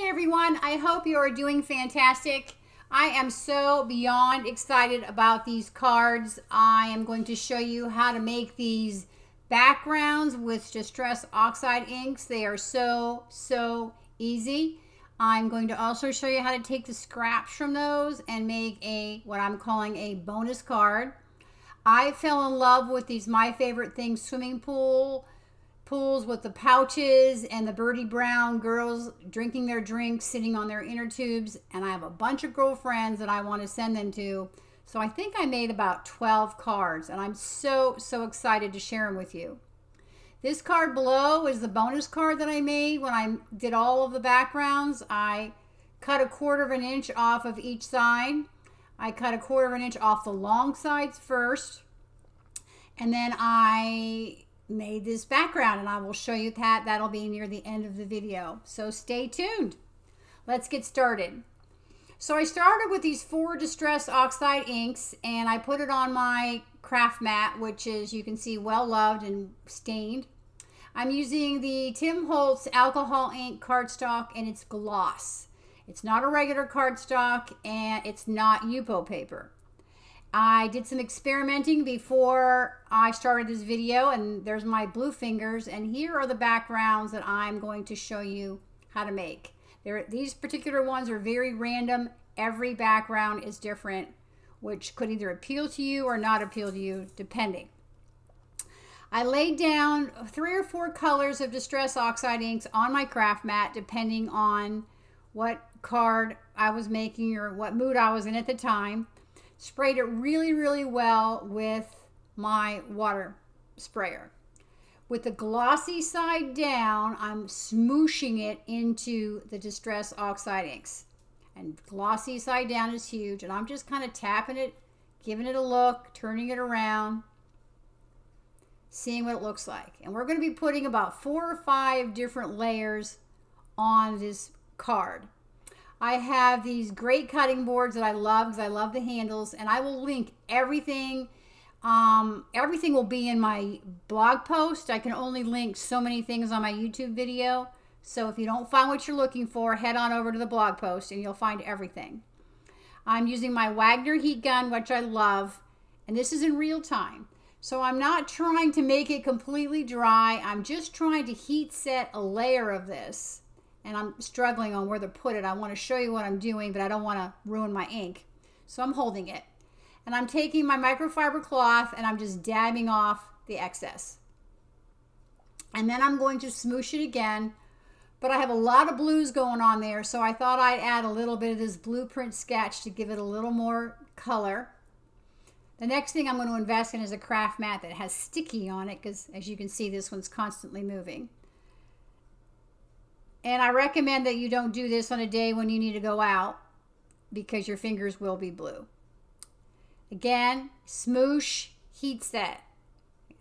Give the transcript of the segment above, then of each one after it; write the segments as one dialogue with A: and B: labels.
A: Hey everyone, I hope you are doing fantastic. I am so beyond excited about these cards. I am going to show you how to make these backgrounds with Distress Oxide inks. They are so easy. I'm going to also show you how to take the scraps from those and make what I'm calling a bonus card. I fell in love with these My Favorite Things swimming pools with the pouches and the Birdie brown girls drinking their drinks, sitting on their inner tubes, and I have a bunch of girlfriends that I want to send them to. So I think I made about 12 cards, and I'm so excited to share them with you. This card below is the bonus card that I made when I did all of the backgrounds. I cut 1/4 inch off of each side. I cut 1/4 inch off the long sides first, and then I made this background, and I will show you that. That'll be near the end of the video, so stay tuned. Let's get started. So I started with these 4 Distress Oxide inks, and I put it on my craft mat, which is, you can see, well loved and stained. I'm using the Tim Holtz alcohol ink cardstock, and it's gloss. It's not a regular cardstock, and it's not Yupo paper. I did some experimenting before I started this video, and there's my blue fingers, and here are the backgrounds that I'm going to show you how to make. These particular ones are very random. Every background is different, which could either appeal to you or not appeal to you, depending. I laid down 3 or 4 colors of Distress Oxide inks on my craft mat, depending on what card I was making or what mood I was in at the time. Sprayed it really well with my water sprayer. With the glossy side down, I'm smooshing it into the Distress Oxide inks. And glossy side down is huge, and I'm just kind of tapping it, giving it a look, turning it around, seeing what it looks like. And we're going to be putting about 4 or 5 different layers on this card. I have these great cutting boards that I love because I love the handles, and I will link everything. Everything will be in my blog post. I can only link so many things on my YouTube video. So if you don't find what you're looking for, head on over to the blog post and you'll find everything. I'm using my Wagner heat gun, which I love, and this is in real time. So I'm not trying to make it completely dry. I'm just trying to heat set a layer of this. And I'm struggling on where to put it. I want to show you what I'm doing, but I don't want to ruin my ink. So I'm holding it. And I'm taking my microfiber cloth and I'm just dabbing off the excess. And then I'm going to smoosh it again. But I have a lot of blues going on there, so I thought I'd add a little bit of this blueprint sketch to give it a little more color. The next thing I'm going to invest in is a craft mat that has sticky on it, because as you can see, this one's constantly moving. And I recommend that you don't do this on a day when you need to go out, because your fingers will be blue. Again, smoosh, heat set.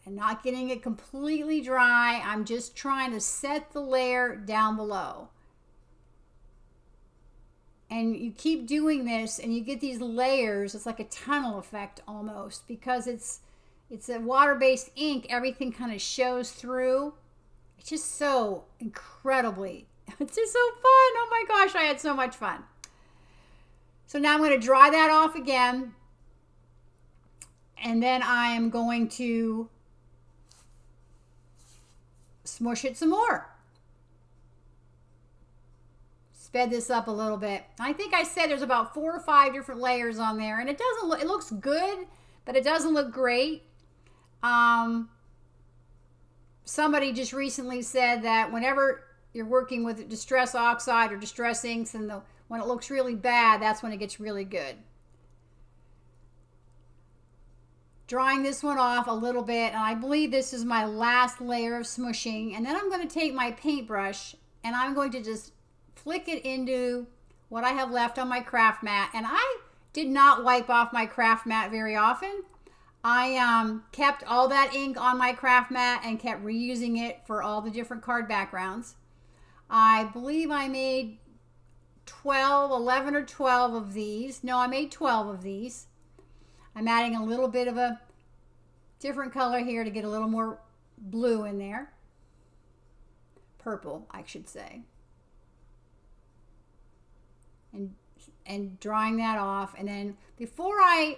A: And not getting it completely dry. I'm just trying to set the layer down below. And you keep doing this and you get these layers. It's like a tunnel effect almost, because it's a water-based ink. Everything kind of shows through. It's just so incredibly, it's just so fun. Oh my gosh, I had so much fun. So now I'm going to dry that off again. And then I am going to smush it some more. Sped this up a little bit. I think I said there's about 4 or 5 different layers on there, and it doesn't look, it looks good, but it doesn't look great. Somebody just recently said that whenever you're working with Distress Oxide or Distress inks, and when it looks really bad, that's when it gets really good. Drying this one off a little bit, and I believe this is my last layer of smushing. And then I'm going to take my paintbrush and I'm going to just flick it into what I have left on my craft mat. And I did not wipe off my craft mat very often. I kept all that ink on my craft mat and kept reusing it for all the different card backgrounds. I believe I made 11 or 12 of these. No, I made 12 of these. I'm adding a little bit of a different color here to get a little more blue in there. Purple, I should say. and drying that off. And then before I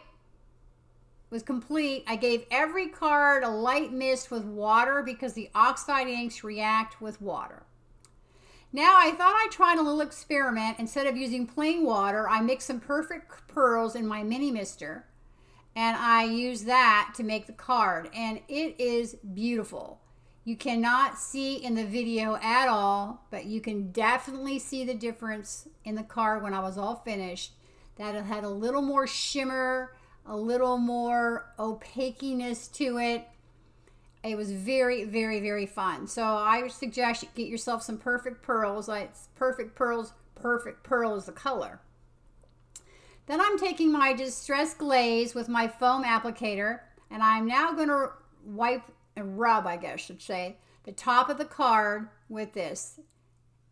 A: was complete, I gave every card a light mist with water because the oxide inks react with water. Now I thought I'd try a little experiment. Instead of using plain water, I mixed some perfect pearls in my mini mister, and I used that to make the card, and it is beautiful. You cannot see in the video at all, but you can definitely see the difference in the card when I was all finished, that it had a little more shimmer, a little more opaqueness to it. It was very, very, very fun. So I would suggest you get yourself some perfect pearls. Like perfect pearls, perfect pearl is the color. Then I'm taking my Distress Glaze with my foam applicator, and I'm now going to wipe and rub, I guess I should say, the top of the card with this.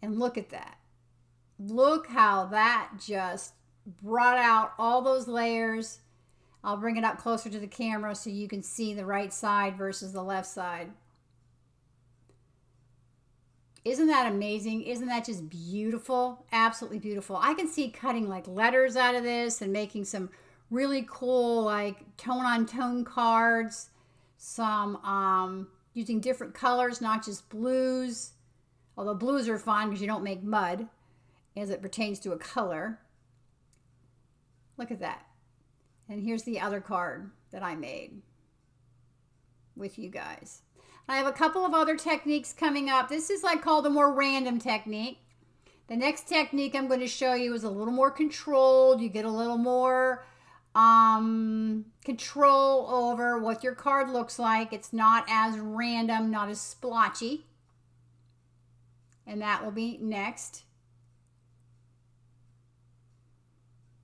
A: And look at that. Look how that just brought out all those layers. I'll bring it up closer to the camera so you can see the right side versus the left side. Isn't that amazing? Isn't that just beautiful? Absolutely beautiful. I can see cutting like letters out of this and making some really cool like tone on tone cards. Some using different colors, not just blues. Although blues are fun because you don't make mud as it pertains to a color. Look at that. And here's the other card that I made with you guys. I have a couple of other techniques coming up. This is like called a more random technique. The next technique I'm going to show you is a little more controlled. You get a little more control over what your card looks like. It's not as splotchy, not as splotchy. And that will be next.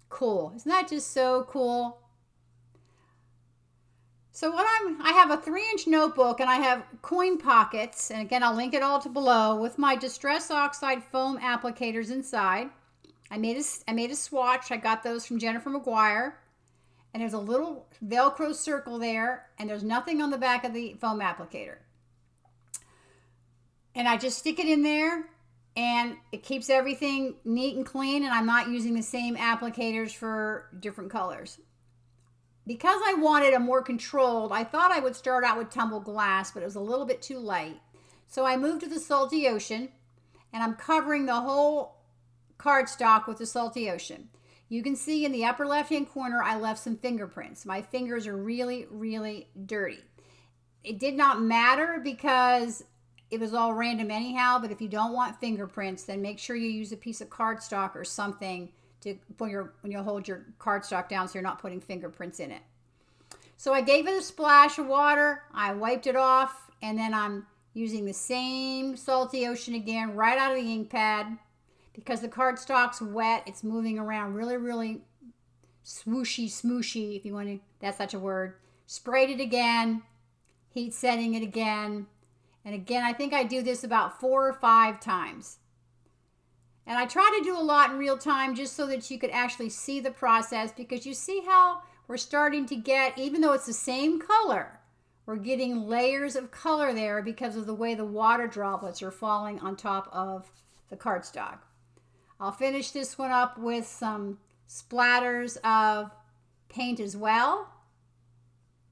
A: Cool. Isn't that just so cool? So I have a 3-inch notebook and I have coin pockets, and again I'll link it all to below, with my Distress Oxide foam applicators inside. I made a swatch. I got those from Jennifer McGuire, and there's a little Velcro circle there, and there's nothing on the back of the foam applicator. And I just stick it in there, and it keeps everything neat and clean, and I'm not using the same applicators for different colors. Because I wanted a more controlled, I thought I would start out with tumbled glass, but it was a little bit too light. So I moved to the Salty Ocean, and I'm covering the whole cardstock with the Salty Ocean. You can see in the upper left-hand corner, I left some fingerprints. My fingers are really, really dirty. It did not matter because it was all random anyhow, but if you don't want fingerprints, then make sure you use a piece of cardstock or something to when you hold your cardstock down so you're not putting fingerprints in it. So I gave it a splash of water, I wiped it off, and then I'm using the same Salty Ocean again right out of the ink pad. Because the cardstock's wet, it's moving around really, really swooshy, smooshy, if you want to, that's such a word. Sprayed it again, heat setting it again, and again, I think I do this about 4 or 5 times. And I try to do a lot in real time just so that you could actually see the process, because you see how we're starting to get, even though it's the same color, we're getting layers of color there because of the way the water droplets are falling on top of the cardstock. I'll finish this one up with some splatters of paint as well.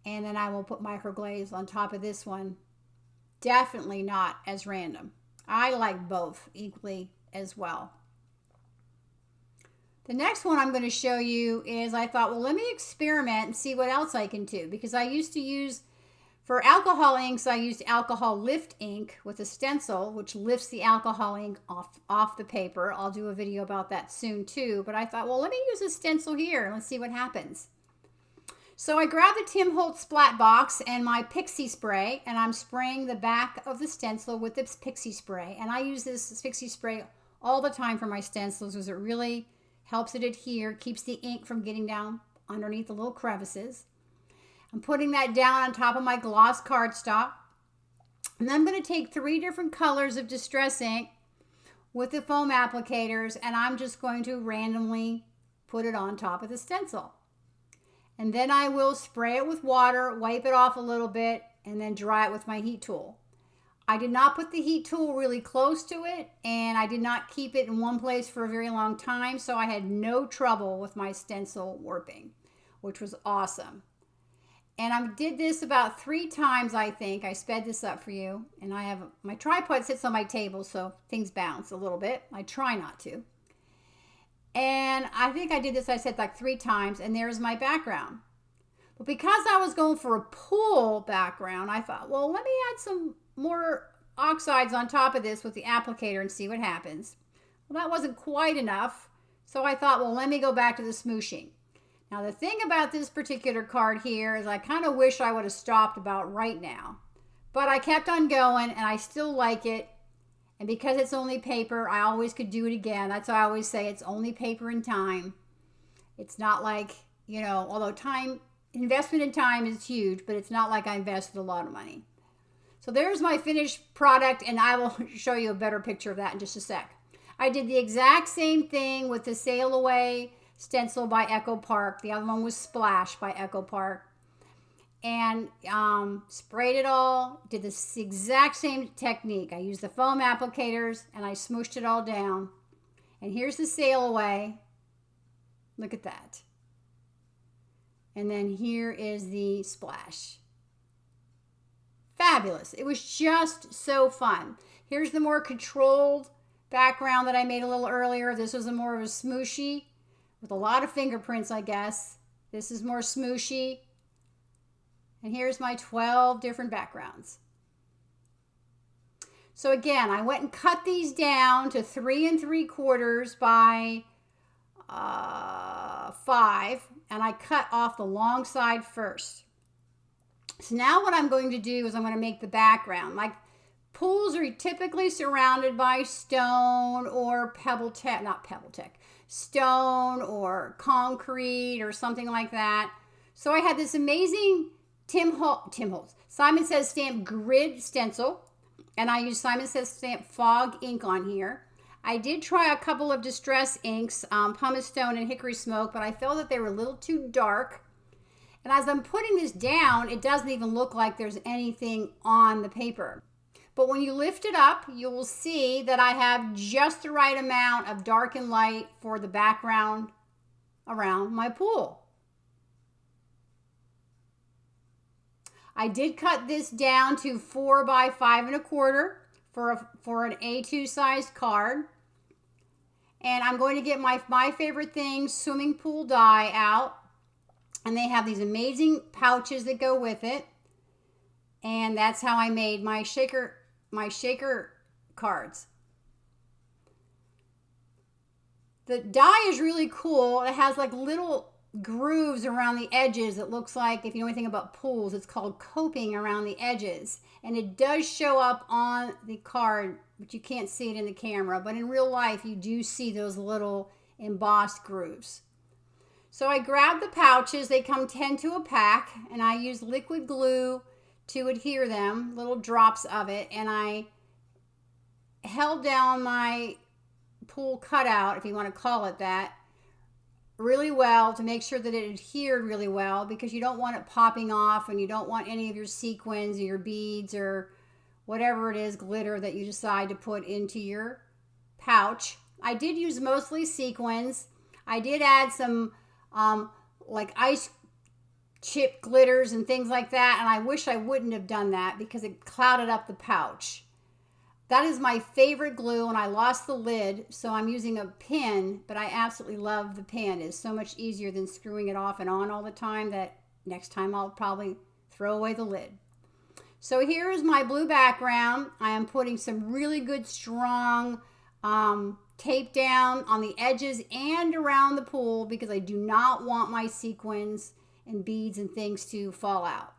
A: And then I will put microglaze on top of this one. Definitely not as random. I like both equally as well. The next one I'm going to show you is, I thought, well, let me experiment and see what else I can do, because I used to use, for alcohol inks, I used alcohol lift ink with a stencil, which lifts the alcohol ink off the paper. I'll do a video about that soon too, but I thought, well, let me use a stencil here and let's see what happens. So I grabbed the Tim Holtz Splat Box and my Pixie Spray, and I'm spraying the back of the stencil with this Pixie Spray. And I use this Pixie Spray all the time for my stencils because it really helps it adhere, keeps the ink from getting down underneath the little crevices. I'm putting that down on top of my gloss cardstock. And then I'm going to take 3 different colors of Distress ink with the foam applicators, and I'm just going to randomly put it on top of the stencil. And then I will spray it with water, wipe it off a little bit, and then dry it with my heat tool. I did not put the heat tool really close to it, and I did not keep it in one place for a very long time, so I had no trouble with my stencil warping, which was awesome. And I did this about 3 times, I think. I sped this up for you, and I have my tripod sits on my table, so things bounce a little bit. I try not to. And I think I did this, I said, like 3 times, and there's my background. But because I was going for a pool background, I thought, well, let me add some more oxides on top of this with the applicator and see what happens. Well, that wasn't quite enough, so I thought, well, let me go back to the smooshing. Now, the thing about this particular card here is I kind of wish I would have stopped about right now. But I kept on going, and I still like it. And because it's only paper, I always could do it again. That's why I always say it's only paper and time. It's not like, you know, although investment in time is huge, but it's not like I invested a lot of money. So there's my finished product, and I will show you a better picture of that in just a sec. I did the exact same thing with the Sail Away stencil by Echo Park. The other one was Splash by Echo Park. And sprayed it all, did this exact same technique. I used the foam applicators, and I smooshed it all down. And here's the Sail Away. Look at that. And then here is the Splash. Fabulous. It was just so fun. Here's the more controlled background that I made a little earlier. This was a more of a smooshy with a lot of fingerprints, I guess. This is more smooshy. And here's my 12 different backgrounds. So again, I went and cut these down to 3 3/4 by 5, and I cut off the long side first. So now what I'm going to do is I'm going to make the background. Like pools are typically surrounded by stone or stone or concrete or something like that. So I had this amazing Simon Says Stamp grid stencil, and I used Simon Says Stamp fog ink on here. I did try a couple of Distress inks, pumice stone and hickory smoke, but I felt that they were a little too dark. And as I'm putting this down, it doesn't even look like there's anything on the paper. But when you lift it up, you will see that I have just the right amount of dark and light for the background around my pool. I did cut this down to 4 by 5 1/4 for an A2 sized card. And I'm going to get my favorite thing, swimming pool die, out. And they have these amazing pouches that go with it. And that's how I made my shaker cards. The die is really cool. It has like little grooves around the edges. It looks like, if you know anything about pools, it's called coping around the edges. And it does show up on the card, but you can't see it in the camera. But in real life, you do see those little embossed grooves. So I grabbed the pouches. They come 10 to a pack, and I use liquid glue to adhere them, little drops of it, and I held down my pool cutout, if you want to call it that, really well to make sure that it adhered really well, because you don't want it popping off, and you don't want any of your sequins or your beads or whatever it is, glitter that you decide to put into your pouch. I did use mostly sequins. I did add some like ice chip glitters and things like that, and I wish I wouldn't have done that because it clouded up the pouch. That is my favorite glue, and I lost the lid, so I'm using a pin, but I absolutely love the pin. It's so much easier than screwing it off and on all the time that next time I'll probably throw away the lid. So here is my blue background. I am putting some really good strong tape down on the edges and around the pool because I do not want my sequins and beads and things to fall out.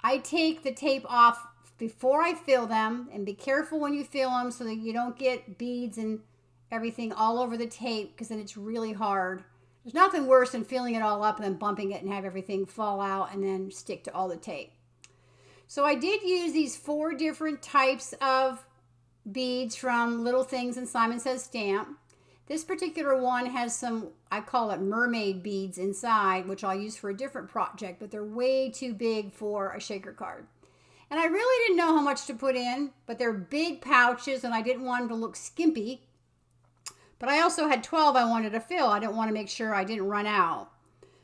A: I take the tape off before I fill them, and be careful when you fill them so that you don't get beads and everything all over the tape, because then it's really hard. There's nothing worse than filling it all up and then bumping it and have everything fall out and then stick to all the tape. So I did use these 4 different types of beads from Little Things and Simon Says Stamp. This particular one has some, I call it mermaid beads inside, which I'll use for a different project, but they're way too big for a shaker card. And I really didn't know how much to put in, but they're big pouches and I didn't want them to look skimpy. But I also had 12 I wanted to fill. I didn't want to make sure I didn't run out.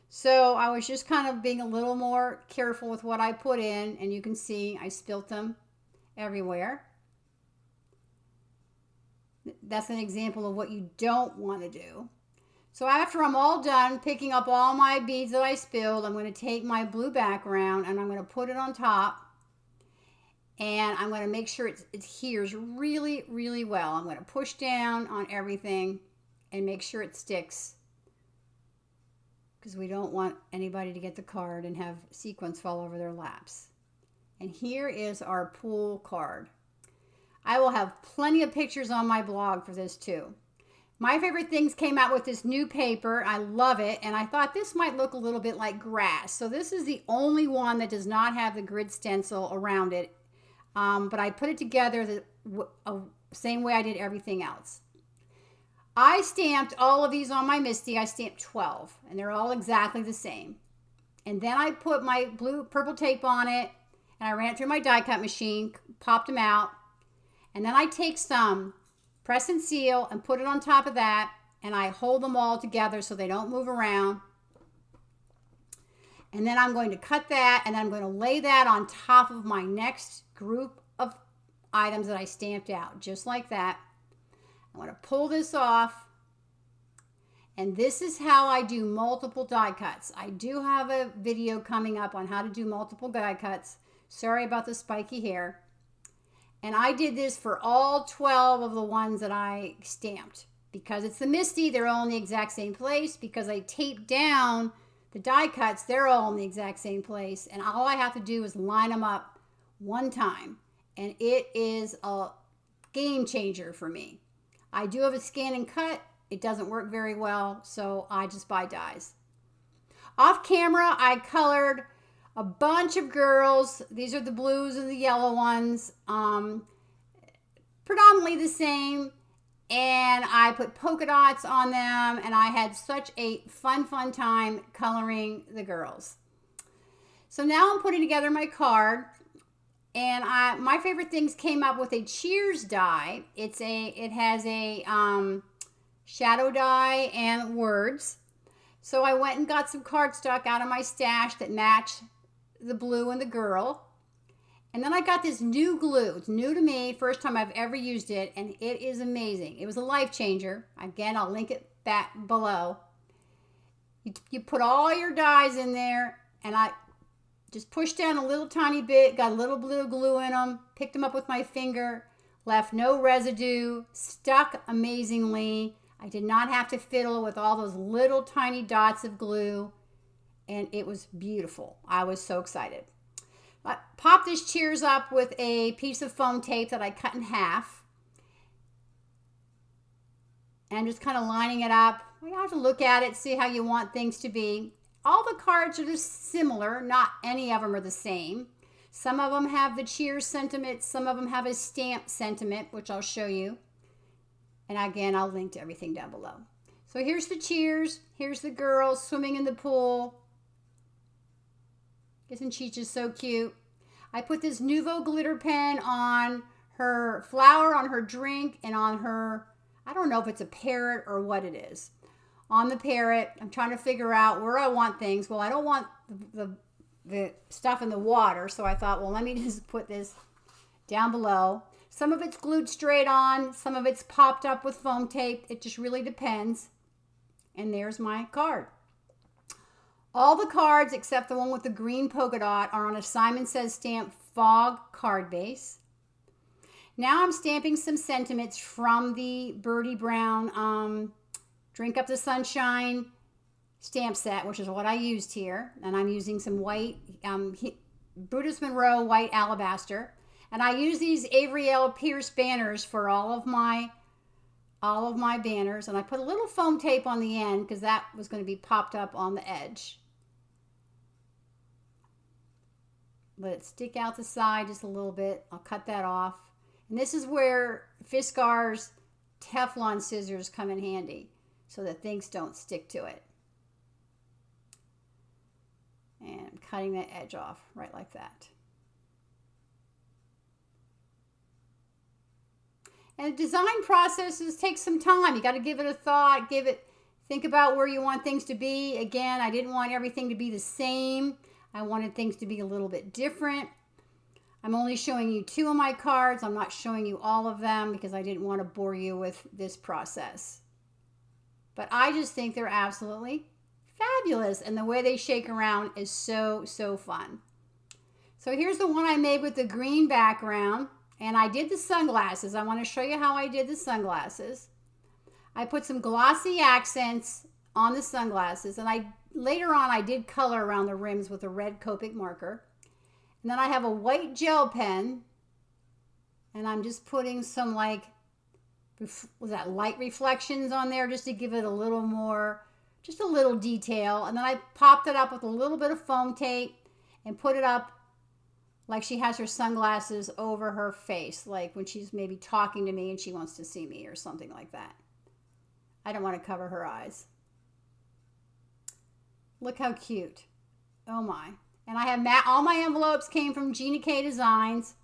A: So I was just kind of being a little more careful with what I put in. And you can see I spilt them everywhere. That's an example of what you don't want to do. So after I'm all done picking up all my beads that I spilled, I'm going to take my blue background and I'm going to put it on top. And I'm going to make sure it adheres really, really well. I'm going to push down on everything and make sure it sticks, because we don't want anybody to get the card and have sequins fall over their laps. And here is our pool card. I will have plenty of pictures on my blog for this too. My favorite things came out with this new paper. I love it. And I thought this might look a little bit like grass. So this is the only one that does not have the grid stencil around it. But I put it together the same way I did everything else. I stamped all of these on my Misty. I stamped 12, and they're all exactly the same. And then I put my purple tape on it, and I ran it through my die cut machine, popped them out. And then I take some press and seal and put it on top of that, and I hold them all together so they don't move around. And then I'm going to cut that, and I'm going to lay that on top of my next group of items that I stamped out, just like that. I'm going to pull this off, and this is how I do multiple die cuts. I do have a video coming up on how to do multiple die cuts. Sorry about the spiky hair. And I did this for all 12 of the ones that I stamped. Because it's the Misty, they're all in the exact same place. Because I taped down the die cuts, they're all in the exact same place. And all I have to do is line them up one time. And it is a game changer for me. I do have a scan and cut. It doesn't work very well, so I just buy dies. Off camera, I colored a bunch of girls. These are the blues and the yellow ones. Predominantly the same. And I put polka dots on them, and I had such a fun time coloring the girls. So now I'm putting together my card, and my favorite things came up with a Cheers die. It has a shadow die and words. So I went and got some cardstock out of my stash that matched the blue and the girl. And then I got this new glue. It's new to me, first time I've ever used it, and it is amazing. It was a life changer. Again, I'll link it back below. You put all your dies in there, and I just pushed down a little tiny bit, got a little blue glue in them, picked them up with my finger, left no residue, stuck amazingly. I did not have to fiddle with all those little tiny dots of glue, and it was beautiful. I was so excited. I popped this Cheers up with a piece of foam tape that I cut in half. And just kind of lining it up. You have to look at it, see how you want things to be. All the cards are just similar. Not any of them are the same. Some of them have the Cheers sentiment. Some of them have a stamp sentiment, which I'll show you. And again, I'll link to everything down below. So here's the Cheers. Here's the girl swimming in the pool. Isn't she just so cute? I put this Nuvo glitter pen on her flower, on her drink, and on her, I don't know if it's a parrot or what it is. On the parrot, I'm trying to figure out where I want things. Well, I don't want the stuff in the water, so I thought, well, let me just put this down below. Some of it's glued straight on. Some of it's popped up with foam tape. It just really depends. And there's my card. All the cards, except the one with the green polka dot, are on a Simon Says Stamp Fog card base. Now I'm stamping some sentiments from the Birdie Brown Drink Up the Sunshine stamp set, which is what I used here. And I'm using some white, Brutus Monroe white alabaster. And I use these Avery Pierce banners for all of my banners. And I put a little foam tape on the end because that was going to be popped up on the edge. Let it stick out the side just a little bit. I'll cut that off. And this is where Fiskars Teflon scissors come in handy so that things don't stick to it. And cutting that edge off right like that. And the design processes take some time. You got to give it a thought, think about where you want things to be. Again, I didn't want everything to be the same. I wanted things to be a little bit different. I'm only showing you 2 of my cards. I'm not showing you all of them because I didn't want to bore you with this process. But I just think they're absolutely fabulous. And the way they shake around is so, so fun. So here's the one I made with the green background. And I did the sunglasses. I want to show you how I did the sunglasses. I put some glossy accents on the sunglasses. And later on, I did color around the rims with a red Copic marker. And then I have a white gel pen. And I'm just putting some light reflections on there just to give it a little more, just a little detail. And then I popped it up with a little bit of foam tape and put it up like she has her sunglasses over her face, like when she's maybe talking to me and she wants to see me or something like that. I don't want to cover her eyes. Look how cute. Oh my. And I have all my envelopes came from Gina K Designs.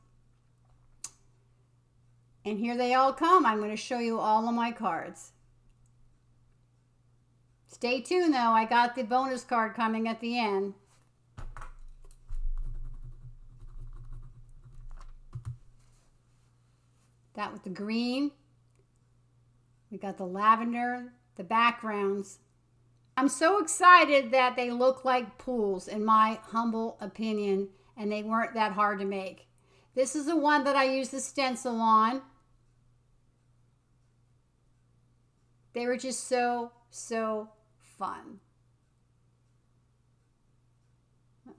A: And here they all come. I'm going to show you all of my cards. Stay tuned though. I got the bonus card coming at the end. That with the green. We got the lavender, the backgrounds. I'm so excited that they look like pools, in my humble opinion, and they weren't that hard to make. This is the one that I used the stencil on. They were just so, so fun.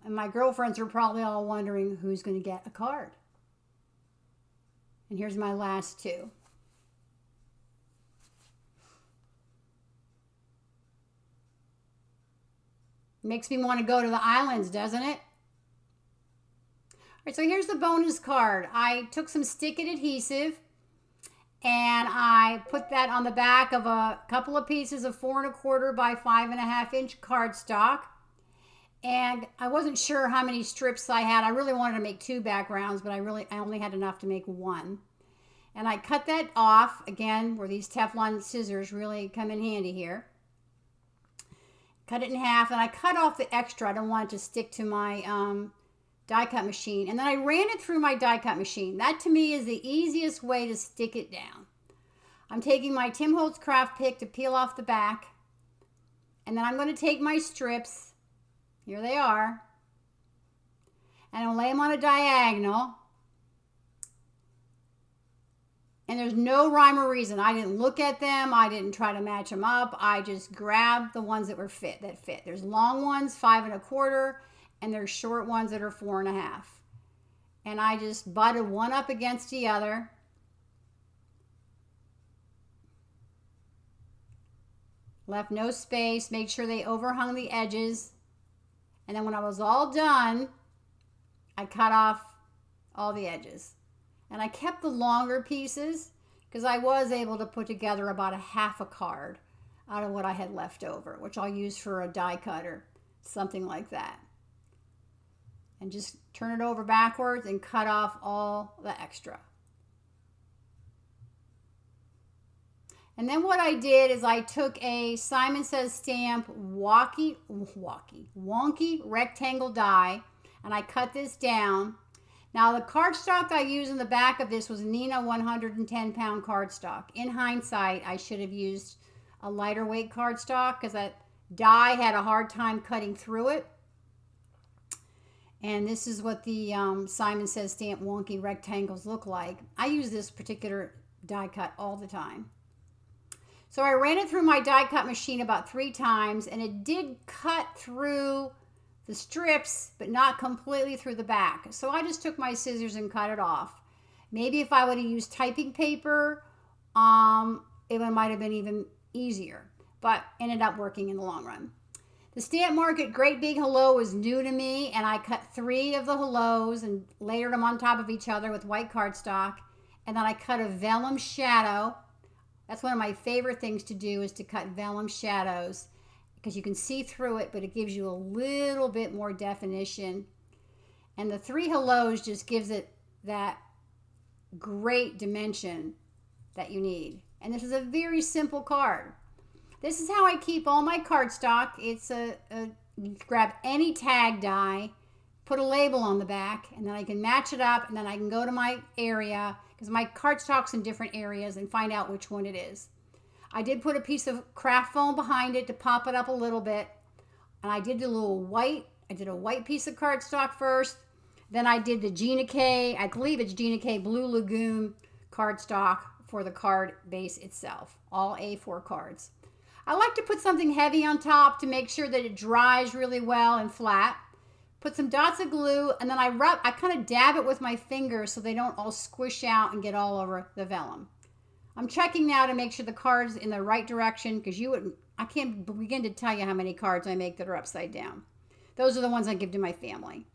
A: And my girlfriends are probably all wondering who's going to get a card. And here's my last 2. Makes me want to go to the islands, doesn't it? All right, so here's the bonus card. I took some stick-it adhesive and I put that on the back of a couple of pieces of 4 1/4 by 5.5 inch cardstock. And I wasn't sure how many strips I had. I really wanted to make 2 backgrounds, but I only had enough to make 1. And I cut that off, again, where these Teflon scissors really come in handy here. Cut it in half, and I cut off the extra. I don't want it to stick to my die cut machine. And then I ran it through my die cut machine. That, to me, is the easiest way to stick it down. I'm taking my Tim Holtz craft pick to peel off the back. And then I'm going to take my strips. Here they are. And I'll lay them on a diagonal. And there's no rhyme or reason. I didn't look at them. I didn't try to match them up. I just grabbed the ones that fit. There's long ones, 5 1/4, and there's short ones that are 4 1/2. And I just butted one up against the other. Left no space. Made sure they overhung the edges. And then when I was all done, I cut off all the edges. And I kept the longer pieces because I was able to put together about a half a card out of what I had left over, which I'll use for a die cut or something like that. And just turn it over backwards and cut off all the extra. And then what I did is I took a Simon Says stamp wonky rectangle die, and I cut this down. Now the cardstock I used in the back of this was Nina 110-pound cardstock. In hindsight, I should have used a lighter weight cardstock because that die had a hard time cutting through it. And this is what the Simon Says stamp wonky rectangles look like. I use this particular die cut all the time. So I ran it through my die cut machine about 3 times, and it did cut through the strips, but not completely through the back. So I just took my scissors and cut it off. Maybe if I would have used typing paper, it might have been even easier, but ended up working in the long run. The Stamp Market Great Big Hello was new to me, and I cut 3 of the hellos and layered them on top of each other with white cardstock, and then I cut a vellum shadow. That's one of my favorite things to do, is to cut vellum shadows, because you can see through it, but it gives you a little bit more definition. And the 3 hellos just gives it that great dimension that you need. And this is a very simple card. This is how I keep all my cardstock. It's you grab any tag die, put a label on the back, and then I can match it up, and then I can go to my area, because my cardstock's in different areas, and find out which one it is. I did put a piece of craft foam behind it to pop it up a little bit, and I did a white piece of cardstock first, then I did the Gina K, I believe it's Gina K Blue Lagoon cardstock for the card base itself, all A4 cards. I like to put something heavy on top to make sure that it dries really well and flat. Put some dots of glue, and then I kind of dab it with my fingers so they don't all squish out and get all over the vellum. I'm checking now to make sure the card's in the right direction, because I can't begin to tell you how many cards I make that are upside down. Those are the ones I give to my family.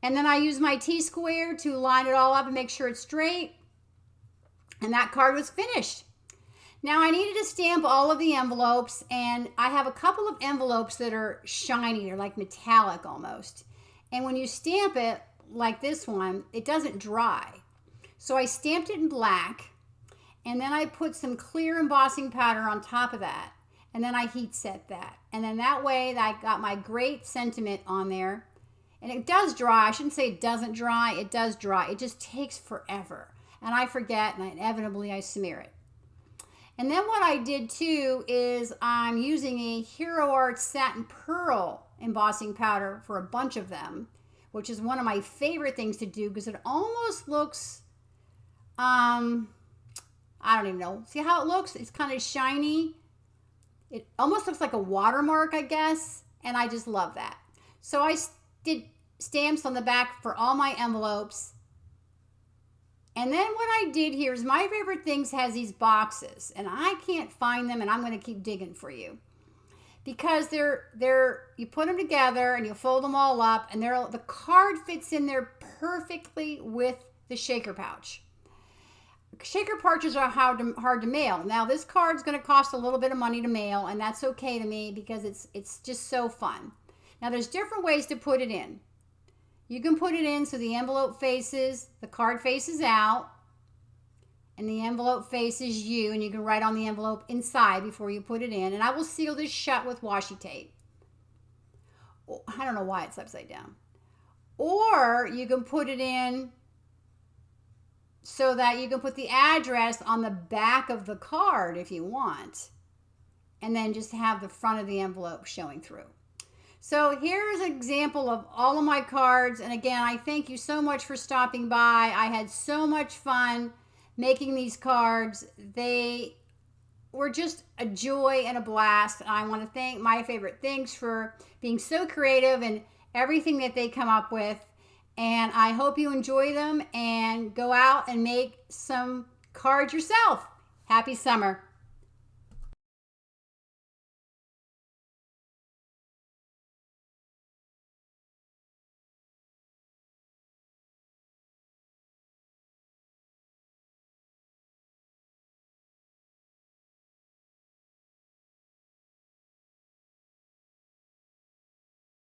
A: And then I use my T-square to line it all up and make sure it's straight. And that card was finished. Now I needed to stamp all of the envelopes, and I have a couple of envelopes that are shiny. They're like metallic almost. And when you stamp it, like this one, it doesn't dry. So I stamped it in black, and then I put some clear embossing powder on top of that. And then I heat set that. And then that way I got my great sentiment on there. And it does dry. I shouldn't say it doesn't dry. It does dry. It just takes forever. And I forget, and inevitably I smear it. And then what I did too is I'm using a Hero Art Satin Pearl embossing powder for a bunch of them, which is one of my favorite things to do because it almost looks, I don't even know. See how it looks? It's kind of shiny. It almost looks like a watermark, I guess, and I just love that. So I did stamps on the back for all my envelopes. And then what I did here is My Favorite Things has these boxes, and I can't find them, and I'm going to keep digging for you. Because you put them together and you fold them all up, and the card fits in there perfectly with the shaker pouch. Shaker pouches are hard to mail. Now this card's going to cost a little bit of money to mail, and that's okay to me because it's just so fun. Now there's different ways to put it in. You can put it in so the envelope faces, the card faces out, and the envelope faces you, and you can write on the envelope inside before you put it in. And I will seal this shut with washi tape. I don't know why it's upside down. Or you can put it in so that you can put the address on the back of the card if you want, and then just have the front of the envelope showing through. So here's an example of all of my cards. And again, I thank you so much for stopping by. I had so much fun making these cards. They were just a joy and a blast. And I want to thank My Favorite Things for being so creative and everything that they come up with. And I hope you enjoy them and go out and make some cards yourself. Happy summer.